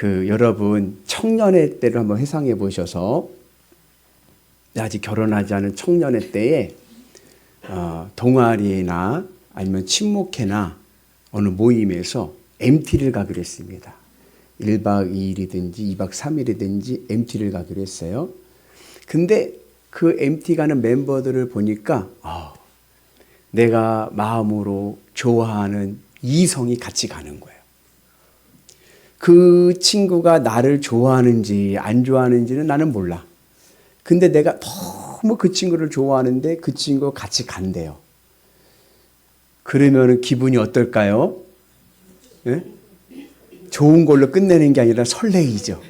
여러분 청년의 때를 한번 회상해 보셔서 아직 결혼하지 않은 청년의 때에 동아리나 아니면 친목회나 어느 모임에서 MT를 가기로 했습니다. 1박 2일이든지 2박 3일이든지 MT를 가기로 했어요. 근데 그 MT 가는 멤버들을 보니까 내가 마음으로 좋아하는 이성이 같이 가는 거예요. 그 친구가 나를 좋아하는지 안 좋아하는지는 나는 몰라. 근데 내가 너무 그 친구를 좋아하는데 그 친구가 같이 간대요. 그러면 기분이 어떨까요? 네? 좋은 걸로 끝내는 게 아니라 설레이죠.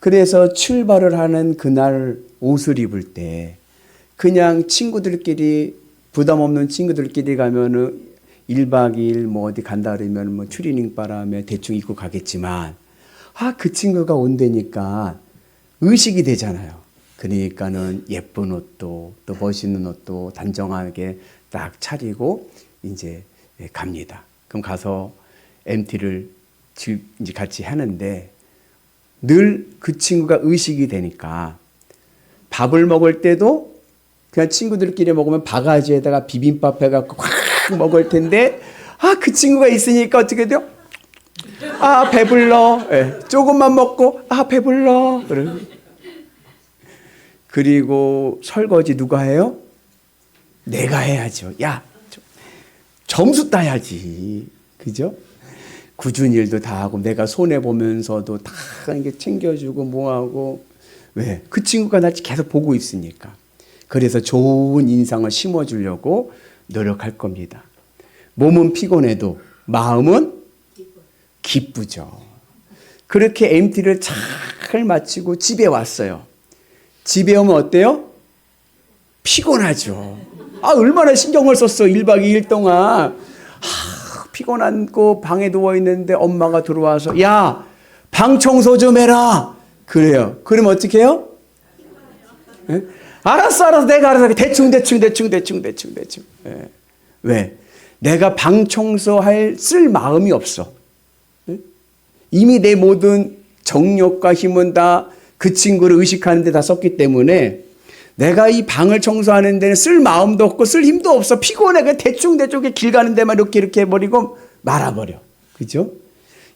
그래서 출발을 하는 그날 옷을 입을 때 그냥 친구들끼리 부담 없는 친구들끼리 가면은 1박 2일 뭐 어디 간다 그러면 뭐 추리닝 바람에 대충 입고 가겠지만 그 친구가 온다니까 의식이 되잖아요. 그러니까는 예쁜 옷도 또 멋있는 옷도 단정하게 딱 차리고 이제 갑니다. 그럼 가서 MT를 이제 같이 하는데 늘 그 친구가 의식이 되니까 밥을 먹을 때도 그냥 친구들끼리 먹으면 바가지에다가 비빔밥 해갖고 확 먹을 텐데 그 친구가 있으니까 어떻게 돼요? 배불러. 네, 조금만 먹고 배불러. 그리고 설거지 누가 해요? 내가 해야죠. 야, 점수 따야지. 그죠? 굳은 일도 다 하고 내가 손해보면서도 다 이게 챙겨주고 뭐하고. 왜? 그 친구가 나 계속 보고 있으니까. 그래서 좋은 인상을 심어주려고 노력할 겁니다. 몸은 피곤해도 마음은 기쁘죠. 그렇게 MT를 잘 마치고 집에 왔어요. 집에 오면 어때요? 피곤하죠. 얼마나 신경을 썼어. 1박 2일 동안. 피곤하고 방에 누워있는데 엄마가 들어와서 야, 방 청소 좀 해라. 그래요. 그럼 어떻게 해요? 네? 알았어. 내가 알아서 대충. 네. 왜? 내가 방 청소할 쓸 마음이 없어. 네? 이미 내 모든 정력과 힘은 다 그 친구를 의식하는 데 다 썼기 때문에 내가 이 방을 청소하는 데는 쓸 마음도 없고 쓸 힘도 없어. 피곤해. 그냥 대충 길 가는 데만 이렇게 해버리고 말아버려. 그죠?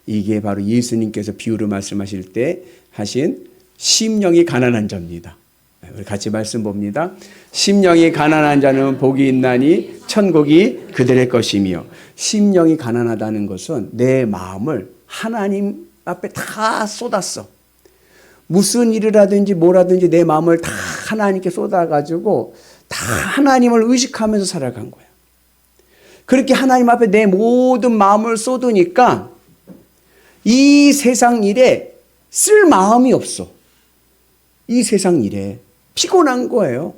이게 바로 예수님께서 비유로 말씀하실 때 하신 심령이 가난한 자입니다. 우리 같이 말씀 봅니다. 심령이 가난한 자는 복이 있나니 천국이 그들의 것이며. 심령이 가난하다는 것은 내 마음을 하나님 앞에 다 쏟았어. 무슨 일을 하든지 뭐라든지 내 마음을 다 하나님께 쏟아가지고 다 하나님을 의식하면서 살아간 거야. 그렇게 하나님 앞에 내 모든 마음을 쏟으니까 이 세상 일에 쓸 마음이 없어. 이 세상 일에 피곤한 거예요.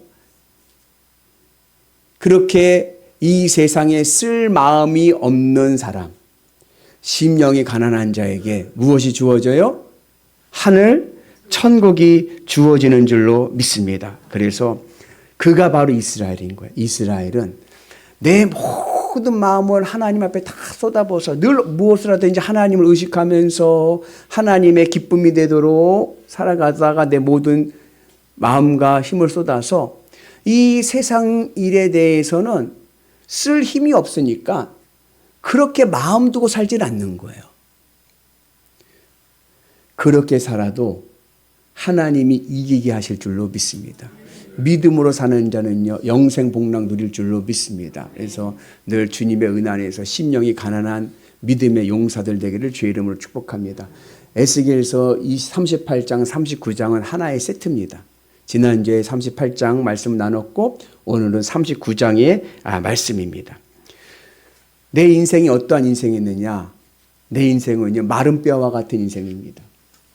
그렇게 이 세상에 쓸 마음이 없는 사람, 심령이 가난한 자에게 무엇이 주어져요? 하늘, 천국이 주어지는 줄로 믿습니다. 그래서 그가 바로 이스라엘인 거예요. 이스라엘은 내 모든 마음을 하나님 앞에 다 쏟아부어서 늘 무엇을 하든지 하나님을 의식하면서 하나님의 기쁨이 되도록 살아가다가 내 모든 마음과 힘을 쏟아서 이 세상 일에 대해서는 쓸 힘이 없으니까 그렇게 마음 두고 살질 않는 거예요. 그렇게 살아도 하나님이 이기게 하실 줄로 믿습니다. 믿음으로 사는 자는요 영생 복락 누릴 줄로 믿습니다. 그래서 늘 주님의 은혜 안에서 심령이 가난한 믿음의 용사들 되기를 주의 이름으로 축복합니다. 에스겔서 38장 39장은 하나의 세트입니다. 지난주에 38장 말씀 나눴고 오늘은 39장의 말씀입니다. 내 인생이 어떠한 인생이었느냐? 내 인생은요 마른 뼈와 같은 인생입니다.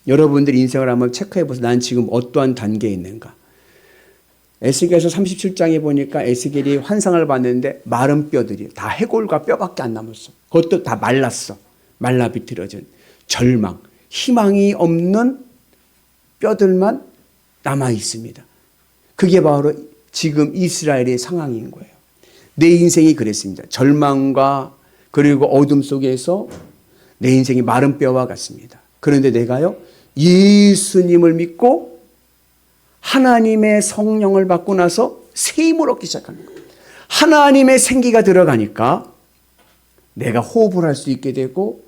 여러분들이 인생을 한번 체크해 보세요. 난 지금 어떠한 단계에 있는가? 에스겔서 37장에 보니까 에스겔이 환상을 봤는데 마른 뼈들이 다 해골과 뼈밖에 안 남았어. 그것도 다 말랐어. 말라 비틀어진 절망, 희망이 없는 뼈들만 남아 있습니다. 그게 바로 지금 이스라엘의 상황인 거예요. 내 인생이 그랬습니다. 절망과 그리고 어둠 속에서 내 인생이 마른 뼈와 같습니다. 그런데 내가요, 예수님을 믿고 하나님의 성령을 받고 나서 새 힘을 얻기 시작하는 거예요. 하나님의 생기가 들어가니까 내가 호흡을 할 수 있게 되고,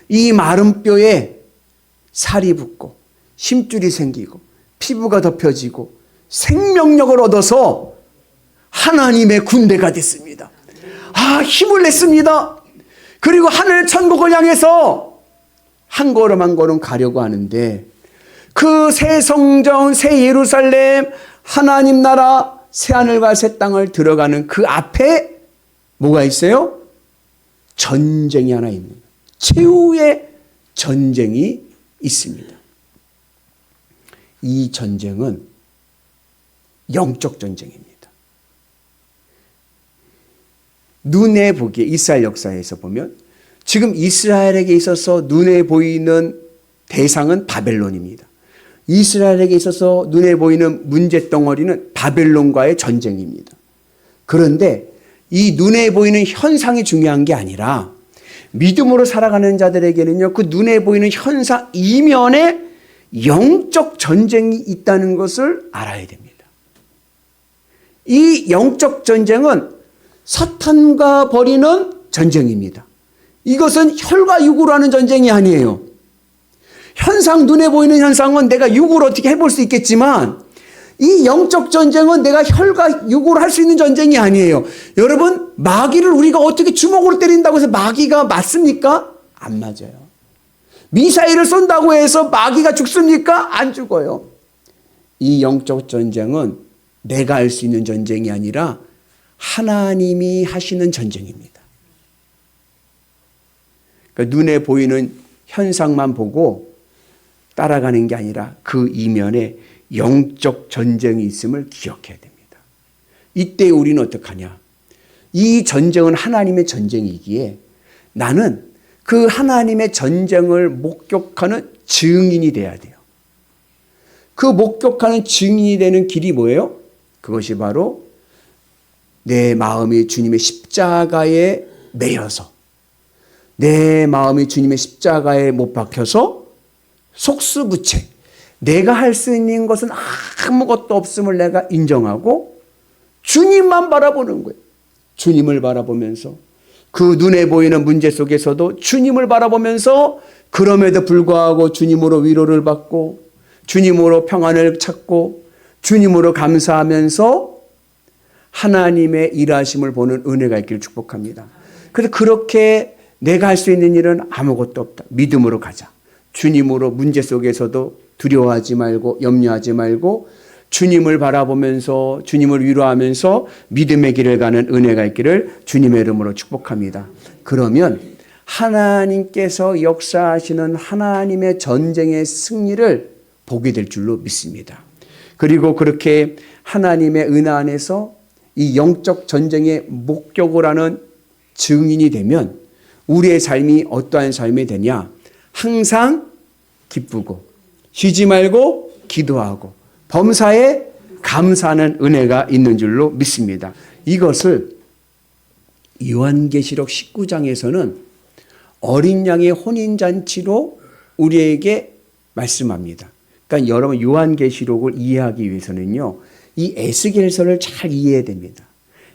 이 마른 뼈에 살이 붙고 힘줄이 생기고 피부가 덮여지고 생명력을 얻어서 하나님의 군대가 됐습니다. 힘을 냈습니다. 그리고 하늘 천국을 향해서 한 걸음 한 걸음 가려고 하는데, 그 새 성전, 새 예루살렘, 하나님 나라, 새 하늘과 새 땅을 들어가는 그 앞에 뭐가 있어요? 전쟁이 하나 있는 거예요. 최후의 전쟁이 있습니다. 이 전쟁은 영적 전쟁입니다. 눈에 보기에 이스라엘 역사에서 보면 지금 이스라엘에게 있어서 눈에 보이는 대상은 바벨론입니다. 이스라엘에게 있어서 눈에 보이는 문제덩어리는 바벨론과의 전쟁입니다. 그런데 이 눈에 보이는 현상이 중요한 게 아니라 믿음으로 살아가는 자들에게는요, 그 눈에 보이는 현상 이면에 영적 전쟁이 있다는 것을 알아야 됩니다. 이 영적 전쟁은 사탄과 벌이는 전쟁입니다. 이것은 혈과 육으로 하는 전쟁이 아니에요. 현상, 눈에 보이는 현상은 내가 육으로 어떻게 해볼 수 있겠지만, 이 영적 전쟁은 내가 혈과 육으로 할 수 있는 전쟁이 아니에요. 여러분, 마귀를 우리가 어떻게 주먹으로 때린다고 해서 마귀가 맞습니까? 안 맞아요. 미사일을 쏜다고 해서 마귀가 죽습니까? 안 죽어요. 이 영적 전쟁은 내가 할 수 있는 전쟁이 아니라 하나님이 하시는 전쟁입니다. 그러니까 눈에 보이는 현상만 보고 따라가는 게 아니라 그 이면에 영적 전쟁이 있음을 기억해야 됩니다. 이때 우리는 어떡하냐? 이 전쟁은 하나님의 전쟁이기에 나는 그 하나님의 전쟁을 목격하는 증인이 돼야 돼요. 그 목격하는 증인이 되는 길이 뭐예요? 그것이 바로 내 마음이 주님의 십자가에 매여서, 내 마음이 주님의 십자가에 못 박혀서 속수무책, 내가 할 수 있는 것은 아무것도 없음을 내가 인정하고 주님만 바라보는 거예요. 주님을 바라보면서 그 눈에 보이는 문제 속에서도 주님을 바라보면서, 그럼에도 불구하고 주님으로 위로를 받고 주님으로 평안을 찾고 주님으로 감사하면서 하나님의 일하심을 보는 은혜가 있기를 축복합니다. 그래서 그렇게 내가 할 수 있는 일은 아무것도 없다. 믿음으로 가자. 주님으로 문제 속에서도 두려워하지 말고 염려하지 말고 주님을 바라보면서 주님을 위로하면서 믿음의 길을 가는 은혜가 있기를 주님의 이름으로 축복합니다. 그러면 하나님께서 역사하시는 하나님의 전쟁의 승리를 보게 될 줄로 믿습니다. 그리고 그렇게 하나님의 은혜 안에서 이 영적 전쟁의 목격을 하는 증인이 되면 우리의 삶이 어떠한 삶이 되냐? 항상 기쁘고 쉬지 말고 기도하고 범사에 감사하는 은혜가 있는 줄로 믿습니다. 이것을 요한계시록 19장에서는 어린 양의 혼인잔치로 우리에게 말씀합니다. 그러니까 여러분, 요한계시록을 이해하기 위해서는요, 이 에스겔서를 잘 이해해야 됩니다.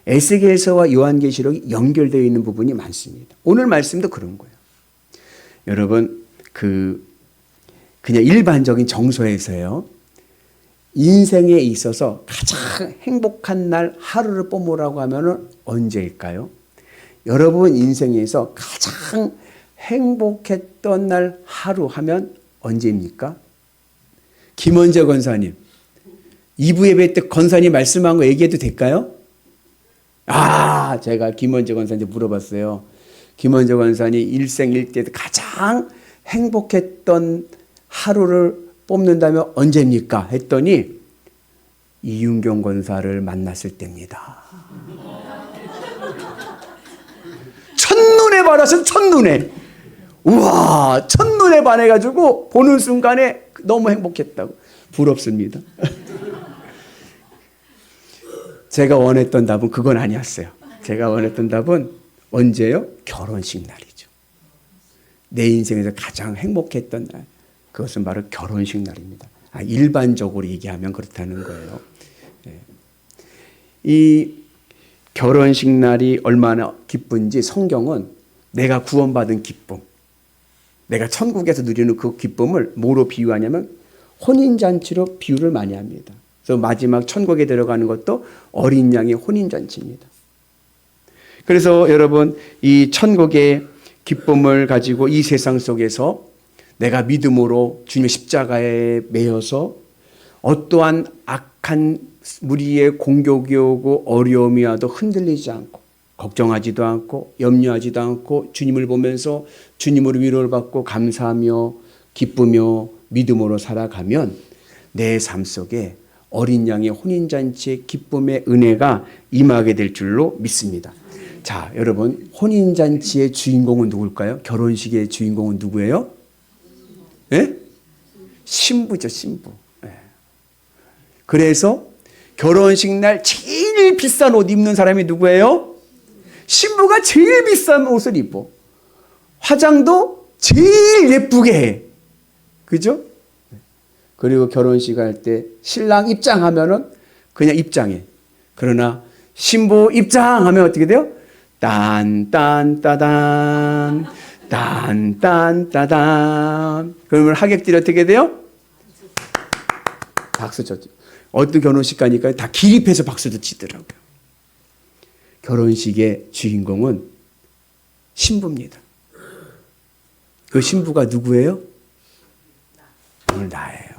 에스겔서와 요한계시록이 연결되어 있는 부분이 많습니다. 오늘 말씀도 그런 거예요. 여러분, 그냥 일반적인 정서에서요, 인생에 있어서 가장 행복한 날 하루를 뽑으라고 하면은 언제일까요? 여러분 인생에서 가장 행복했던 날 하루 하면 언제입니까? 김원재 권사님, 2부 예배 때 권사님 말씀한 거 얘기해도 될까요? 제가 김원재 권사님한테 물어봤어요. 김원재 권사님 일생일대 가장 행복했던 하루를 뽑는다면 언제입니까? 했더니 이윤경 권사를 만났을 때입니다. 첫눈에 반해서 첫눈에. 우와, 첫눈에 반해가지고 보는 순간에 너무 행복했다고. 부럽습니다. 제가 원했던 답은 그건 아니었어요. 제가 원했던 답은 언제요? 결혼식 날이죠. 내 인생에서 가장 행복했던 날, 그것은 바로 결혼식 날입니다. 일반적으로 얘기하면 그렇다는 거예요. 이 결혼식 날이 얼마나 기쁜지 성경은 내가 구원받은 기쁨, 내가 천국에서 누리는 그 기쁨을 뭐로 비유하냐면 혼인잔치로 비유를 많이 합니다. 그래서 마지막 천국에 들어가는 것도 어린 양의 혼인잔치입니다. 그래서 여러분, 이 천국의 기쁨을 가지고 이 세상 속에서 내가 믿음으로 주님의 십자가에 매여서 어떠한 악한 무리의 공격이 오고 어려움이 와도 흔들리지 않고 걱정하지도 않고 염려하지도 않고 주님을 보면서 주님으로 위로를 받고 감사하며 기쁘며 믿음으로 살아가면 내 삶 속에 어린 양의 혼인잔치의 기쁨의 은혜가 임하게 될 줄로 믿습니다. 자, 여러분, 혼인잔치의 주인공은 누굴까요? 결혼식의 주인공은 누구예요? 예? 신부죠, 신부. 예. 그래서 결혼식 날 제일 비싼 옷 입는 사람이 누구예요? 신부가 제일 비싼 옷을 입어. 화장도 제일 예쁘게 해. 그죠? 그리고 결혼식 할 때 신랑 입장하면은 그냥 입장해. 그러나 신부 입장하면 어떻게 돼요? 딴딴따단 딴딴따단. 그러면 하객들이 어떻게 돼요? 박수 쳤죠. 어떤 결혼식 가니까 다 기립해서 박수도 치더라고요. 결혼식의 주인공은 신부입니다. 그 신부가 누구예요? 오늘 나예요.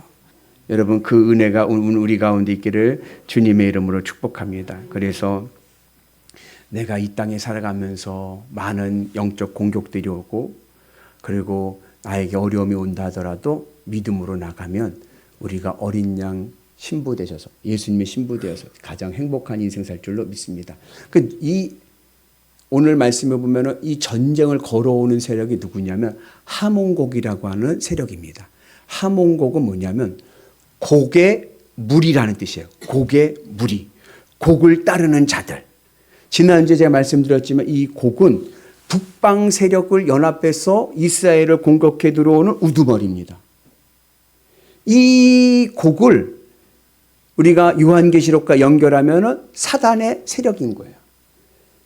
여러분, 그 은혜가 우리 가운데 있기를 주님의 이름으로 축복합니다. 그래서 내가 이 땅에 살아가면서 많은 영적 공격들이 오고 그리고 나에게 어려움이 온다 하더라도 믿음으로 나가면 우리가 어린 양 신부 되셔서 예수님의 신부 되어서 가장 행복한 인생 살 줄로 믿습니다. 오늘 말씀에 보면 이 전쟁을 걸어오는 세력이 누구냐면 하몬곡이라고 하는 세력입니다. 하몬곡은 뭐냐면 곡의 무리라는 뜻이에요. 곡의 무리. 곡을 따르는 자들. 지난주에 제가 말씀드렸지만 이 곡은 북방 세력을 연합해서 이스라엘을 공격해 들어오는 우두머리입니다. 이 곡을 우리가 요한계시록과 연결하면 사단의 세력인 거예요.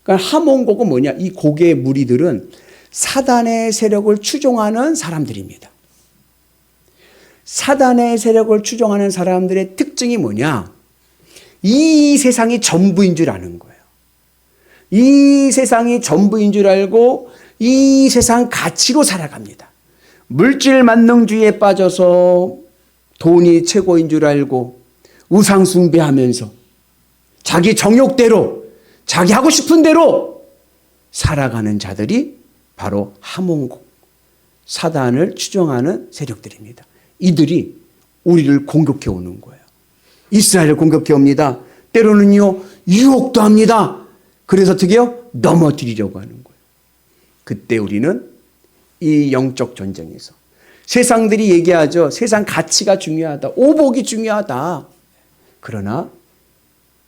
그러니까 하몬곡은 뭐냐? 이 곡의 무리들은 사단의 세력을 추종하는 사람들입니다. 사단의 세력을 추종하는 사람들의 특징이 뭐냐? 이 세상이 전부인 줄 아는 거예요. 이 세상이 전부인 줄 알고 이 세상 가치로 살아갑니다. 물질 만능주의에 빠져서 돈이 최고인 줄 알고 우상 숭배하면서 자기 정욕대로 자기 하고 싶은 대로 살아가는 자들이 바로 하몬곡, 사단을 추종하는 세력들입니다. 이들이 우리를 공격해 오는 거예요. 이스라엘을 공격해 옵니다. 때로는요 유혹도 합니다. 그래서 어떻게 해요? 넘어뜨리려고 하는 거예요. 그때 우리는 이 영적 전쟁에서 세상들이 얘기하죠. 세상 가치가 중요하다. 오복이 중요하다. 그러나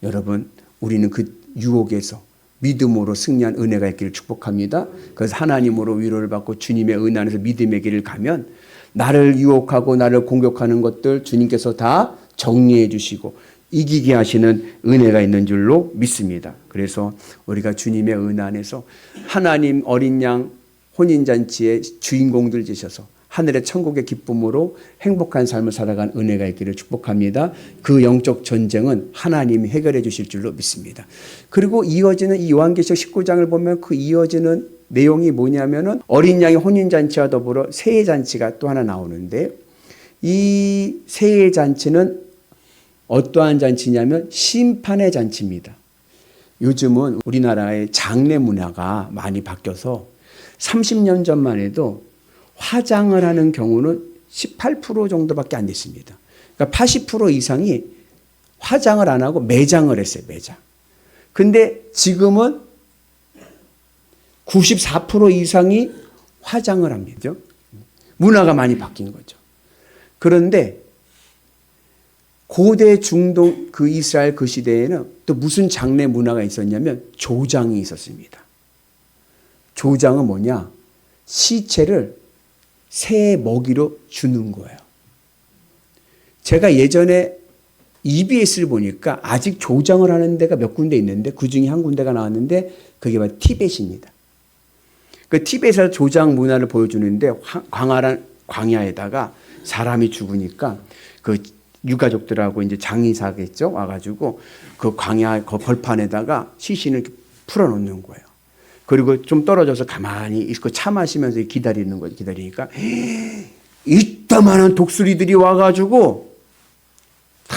여러분, 우리는 그 유혹에서 믿음으로 승리한 은혜가 있기를 축복합니다. 그래서 하나님으로 위로를 받고 주님의 은혜 안에서 믿음의 길을 가면 나를 유혹하고 나를 공격하는 것들 주님께서 다 정리해 주시고 이기게 하시는 은혜가 있는 줄로 믿습니다. 그래서 우리가 주님의 은혜 안에서 하나님 어린 양 혼인잔치의 주인공들 되셔서 하늘의 천국의 기쁨으로 행복한 삶을 살아간 은혜가 있기를 축복합니다. 그 영적 전쟁은 하나님이 해결해 주실 줄로 믿습니다. 그리고 이어지는 이 요한계시록 19장을 보면 그 이어지는 내용이 뭐냐면은 어린 양의 혼인잔치와 더불어 세례잔치가 또 하나 나오는데 이 세례잔치는 어떠한 잔치냐면 심판의 잔치입니다. 요즘은 우리나라의 장례 문화가 많이 바뀌어서 30년 전만 해도 화장을 하는 경우는 18% 정도밖에 안 됐습니다. 그러니까 80% 이상이 화장을 안 하고 매장을 했어요. 매장. 근데 지금은 94% 이상이 화장을 합니다. 문화가 많이 바뀐 거죠. 그런데 고대 중동 그 이스라엘 그 시대에는 또 무슨 장례 문화가 있었냐면 조장이 있었습니다. 조장은 뭐냐? 시체를 새 먹이로 주는 거예요. 제가 예전에 EBS를 보니까 아직 조장을 하는 데가 몇 군데 있는데 그 중에 한 군데가 나왔는데 그게 바로 티벳입니다. 그 티벳에서 조장 문화를 보여주는데 광야에다가 사람이 죽으니까 그 유가족들하고 이제 장의사겠죠 와가지고 그 광야 그 벌판에다가 시신을 이렇게 풀어놓는 거예요. 그리고 좀 떨어져서 가만히 있고 차 마시면서 기다리는 거죠. 기다리니까 이따만한 독수리들이 와가지고 다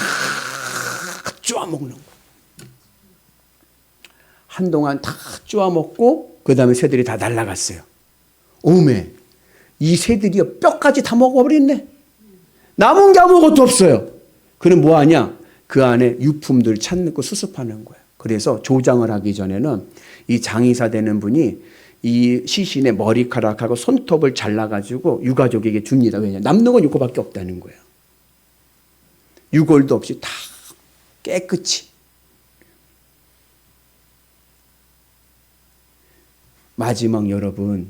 쪼아먹는 거예요. 한동안 다 쪼아먹고 그 다음에 새들이 다 날아갔어요. 오메 이 새들이 뼈까지 다 먹어버렸네. 남은 게 아무것도 없어요. 그럼 뭐하냐? 그 안에 유품들을 찾는 거 수습하는 거예요. 그래서 조장을 하기 전에는 이 장의사 되는 분이 이 시신의 머리카락하고 손톱을 잘라가지고 유가족에게 줍니다. 왜냐? 남는 건 이거밖에 없다는 거예요. 유골도 없이 다 깨끗이. 마지막 여러분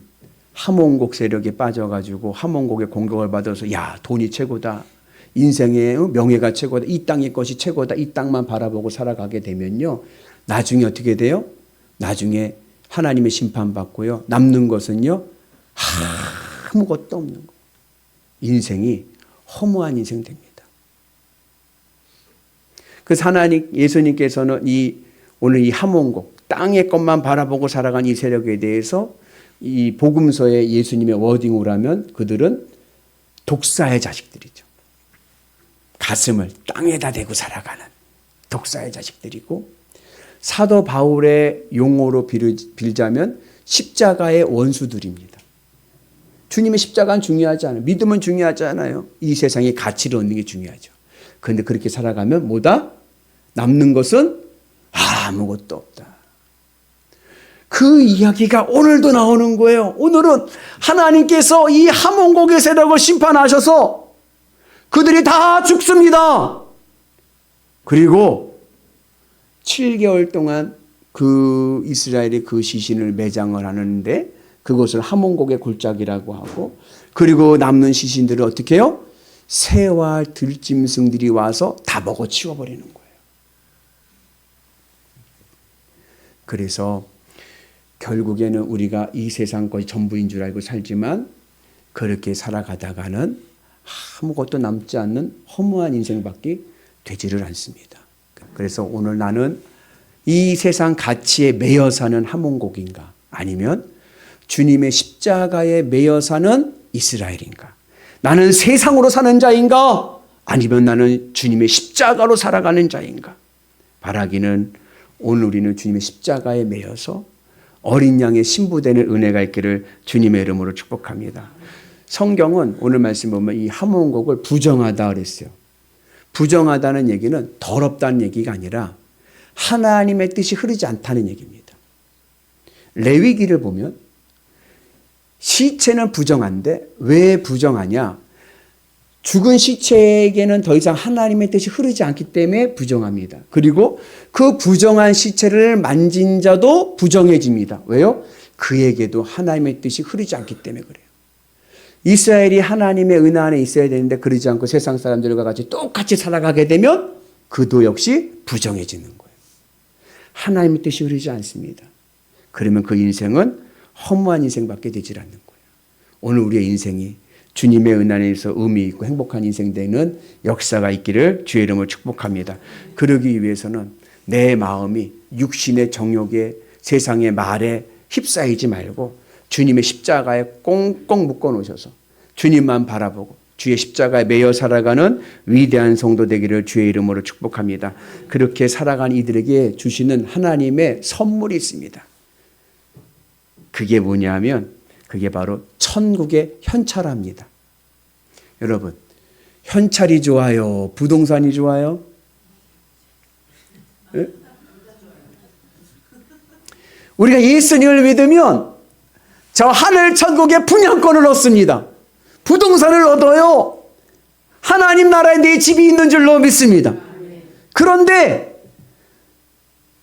함원곡 세력에 빠져가지고 함원곡의 공격을 받아서 야 돈이 최고다. 인생의 명예가 최고다. 이 땅의 것이 최고다. 이 땅만 바라보고 살아가게 되면요. 나중에 어떻게 돼요? 나중에 하나님의 심판받고요. 남는 것은요. 아무것도 없는 거예요. 인생이 허무한 인생 됩니다. 그래서 하나님 예수님께서는 오늘 이 함원곡 땅의 것만 바라보고 살아간 이 세력에 대해서 이 복음서의 예수님의 워딩으로 하면 그들은 독사의 자식들이죠. 가슴을 땅에다 대고 살아가는 독사의 자식들이고 사도 바울의 용어로 빌자면 십자가의 원수들입니다. 주님의 십자가는 중요하지 않아요. 믿음은 중요하지 않아요. 이 세상에 가치를 얻는 게 중요하죠. 그런데 그렇게 살아가면 뭐다? 남는 것은 아무것도 없다. 그 이야기가 오늘도 나오는 거예요. 오늘은 하나님께서 이 함원곡의 세력을 심판하셔서 그들이 다 죽습니다. 그리고 7개월 동안 그 이스라엘이 그 시신을 매장을 하는데 그것을 함원곡의 골짜기라고 하고 그리고 남는 시신들을 어떻게 해요? 새와 들짐승들이 와서 다 먹어 치워버리는 거예요. 그래서 결국에는 우리가 이 세상 것이 전부인 줄 알고 살지만 그렇게 살아가다가는 아무것도 남지 않는 허무한 인생밖에 되지를 않습니다. 그래서 오늘 나는 이 세상 가치에 매여 사는 함원곡인가 아니면 주님의 십자가에 매여 사는 이스라엘인가? 나는 세상으로 사는 자인가? 아니면 나는 주님의 십자가로 살아가는 자인가? 바라기는 오늘 우리는 주님의 십자가에 매여서 어린 양의 신부되는 은혜가 있기를 주님의 이름으로 축복합니다. 성경은 오늘 말씀 보면 이 함원곡을 부정하다 그랬어요. 부정하다는 얘기는 더럽다는 얘기가 아니라 하나님의 뜻이 흐르지 않다는 얘기입니다. 레위기를 보면 시체는 부정한데 왜 부정하냐? 죽은 시체에게는 더 이상 하나님의 뜻이 흐르지 않기 때문에 부정합니다. 그리고 그 부정한 시체를 만진 자도 부정해집니다. 왜요? 그에게도 하나님의 뜻이 흐르지 않기 때문에 그래요. 이스라엘이 하나님의 은혜 안에 있어야 되는데 그러지 않고 세상 사람들과 같이 똑같이 살아가게 되면 그도 역시 부정해지는 거예요. 하나님의 뜻이 흐르지 않습니다. 그러면 그 인생은 허무한 인생밖에 되질 않는 거예요. 오늘 우리의 인생이 주님의 은혜 안에서 의미 있고 행복한 인생 되는 역사가 있기를 주의 이름으로 축복합니다. 그러기 위해서는 내 마음이 육신의 정욕에 세상의 말에 휩싸이지 말고 주님의 십자가에 꽁꽁 묶어 놓으셔서 주님만 바라보고 주의 십자가에 매여 살아가는 위대한 성도 되기를 주의 이름으로 축복합니다. 그렇게 살아간 이들에게 주시는 하나님의 선물이 있습니다. 그게 뭐냐면 그게 바로 천국의 현찰합니다. 여러분, 현찰이 좋아요? 부동산이 좋아요? 네? 우리가 예수님을 믿으면 저 하늘 천국의 분양권을 얻습니다. 부동산을 얻어요. 하나님 나라에 내 집이 있는 줄로 믿습니다. 그런데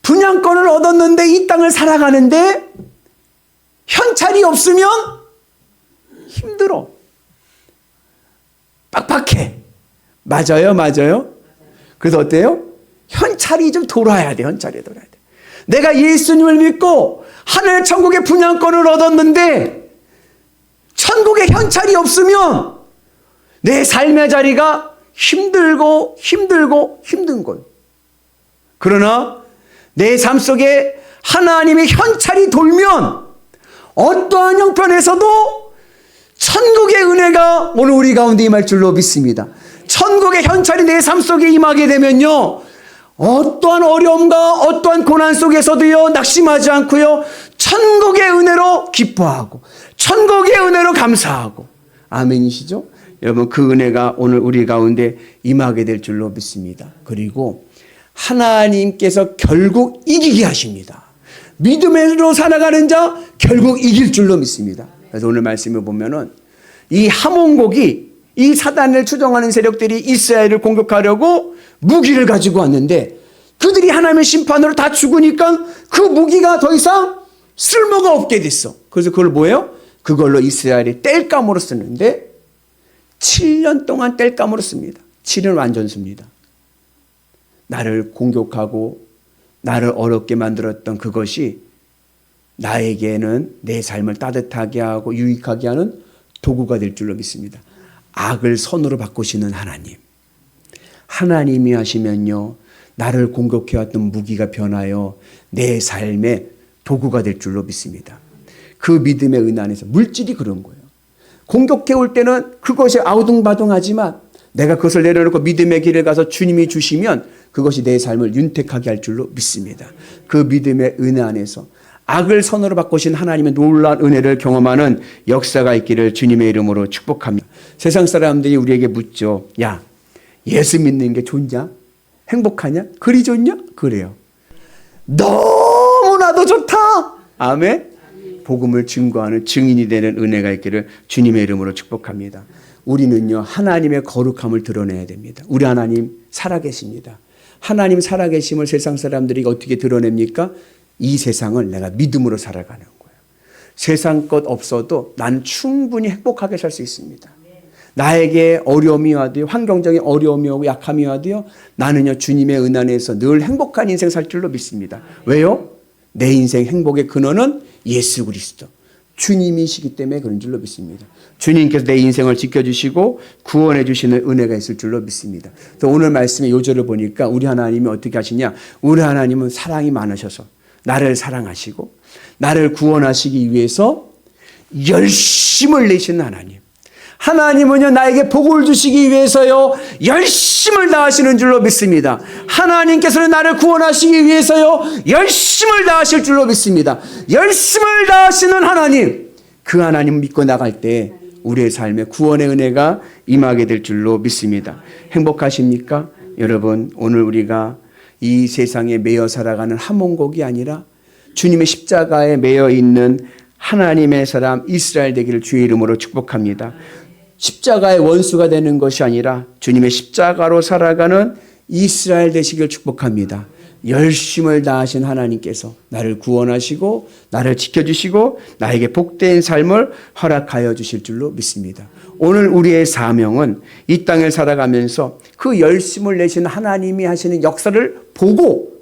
분양권을 얻었는데 이 땅을 살아가는데 현찰이 없으면 힘들어. 맞아요, 맞아요. 그래서 어때요? 현찰이 좀 돌아야 돼. 현찰이 돌아야 돼. 내가 예수님을 믿고 하늘 천국의 분양권을 얻었는데 천국에 현찰이 없으면 내 삶의 자리가 힘들고 힘든 거예요. 그러나 내 삶 속에 하나님의 현찰이 돌면 어떠한 형편에서도 천국의 은혜가 오늘 우리 가운데 임할 줄로 믿습니다. 천국의 현찰이 내 삶 속에 임하게 되면요, 어떠한 어려움과 어떠한 고난 속에서도요 낙심하지 않고요 천국의 은혜로 기뻐하고 천국의 은혜로 감사하고. 아멘이시죠? 여러분, 그 은혜가 오늘 우리 가운데 임하게 될 줄로 믿습니다. 그리고 하나님께서 결국 이기게 하십니다. 믿음으로 살아가는 자 결국 이길 줄로 믿습니다. 그래서 오늘 말씀을 보면은 이 하몬곡이, 이 사단을 추종하는 세력들이 이스라엘을 공격하려고 무기를 가지고 왔는데 그들이 하나님의 심판으로 다 죽으니까 그 무기가 더 이상 쓸모가 없게 됐어. 그래서 그걸 뭐예요? 그걸로 이스라엘이 땔감으로 쓰는데 7년 동안 땔감으로 씁니다. 7년 완전수입니다. 나를 공격하고 나를 어렵게 만들었던 그것이 나에게는 내 삶을 따뜻하게 하고 유익하게 하는 도구가 될 줄로 믿습니다. 악을 선으로 바꾸시는 하나님. 하나님이 하시면요, 나를 공격해왔던 무기가 변하여 내 삶의 도구가 될 줄로 믿습니다. 그 믿음의 은혜 안에서 물질이 그런 거예요. 공격해올 때는 그것이 아우둥바둥하지만 내가 그것을 내려놓고 믿음의 길을 가서 주님이 주시면 그것이 내 삶을 윤택하게 할 줄로 믿습니다. 그 믿음의 은혜 안에서 악을 선으로 바꾸신 하나님의 놀라운 은혜를 경험하는 역사가 있기를 주님의 이름으로 축복합니다. 세상 사람들이 우리에게 묻죠. 야, 예수 믿는 게 좋냐? 행복하냐? 그리 좋냐? 그래요. 너무나도 좋다. 아멘. 복음을 증거하는 증인이 되는 은혜가 있기를 주님의 이름으로 축복합니다. 우리는요, 하나님의 거룩함을 드러내야 됩니다. 우리 하나님 살아계십니다. 하나님 살아계심을 세상 사람들이 어떻게 드러냅니까? 이 세상을 내가 믿음으로 살아가는 거예요. 세상 것 없어도 난 충분히 행복하게 살 수 있습니다. 나에게 어려움이 와도요, 환경적인 어려움이 오고 약함이 와도요, 나는요 주님의 은혜 안에서 늘 행복한 인생 살 줄로 믿습니다. 왜요? 내 인생 행복의 근원은 예수 그리스도 주님이시기 때문에 그런 줄로 믿습니다. 주님께서 내 인생을 지켜주시고 구원해 주시는 은혜가 있을 줄로 믿습니다. 또 오늘 말씀의 요절을 보니까 우리 하나님이 어떻게 하시냐? 우리 하나님은 사랑이 많으셔서 나를 사랑하시고 나를 구원하시기 위해서 열심을 내시는 하나님. 하나님은요, 나에게 복을 주시기 위해서요, 열심을 다하시는 줄로 믿습니다. 하나님께서는 나를 구원하시기 위해서요, 열심을 다하실 줄로 믿습니다. 열심을 다하시는 하나님, 그 하나님 믿고 나갈 때 우리의 삶에 구원의 은혜가 임하게 될 줄로 믿습니다. 행복하십니까? 여러분, 오늘 우리가 이 세상에 매여 살아가는 하몬곡이 아니라 주님의 십자가에 매여 있는 하나님의 사람 이스라엘 되기를 주의 이름으로 축복합니다. 십자가의 원수가 되는 것이 아니라 주님의 십자가로 살아가는 이스라엘 되시길 축복합니다. 열심을 다하신 하나님께서 나를 구원하시고 나를 지켜주시고 나에게 복된 삶을 허락하여 주실 줄로 믿습니다. 오늘 우리의 사명은 이 땅을 살아가면서 그 열심을 내신 하나님이 하시는 역사를 보고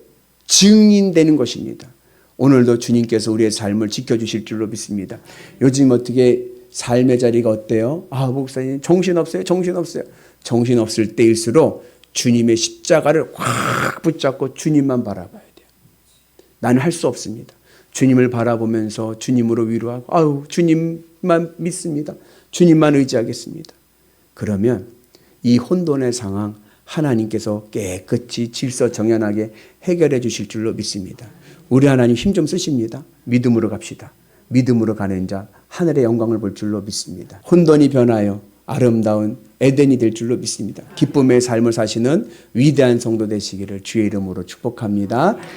증인되는 것입니다. 오늘도 주님께서 우리의 삶을 지켜주실 줄로 믿습니다. 요즘 어떻게 삶의 자리가 어때요? 아, 목사님 정신없어요. 정신없어요. 정신없을 때일수록 주님의 십자가를 확 붙잡고 주님만 바라봐야 돼요. 나는 할 수 없습니다. 주님을 바라보면서 주님으로 위로하고 아유, 주님만 믿습니다. 주님만 의지하겠습니다. 그러면 이 혼돈의 상황 하나님께서 깨끗이 질서정연하게 해결해 주실 줄로 믿습니다. 우리 하나님 힘 좀 쓰십니다. 믿음으로 갑시다. 믿음으로 가는 자 하늘의 영광을 볼 줄로 믿습니다. 혼돈이 변하여 아름다운 에덴이 될 줄로 믿습니다. 기쁨의 삶을 사시는 위대한 성도 되시기를 주의 이름으로 축복합니다.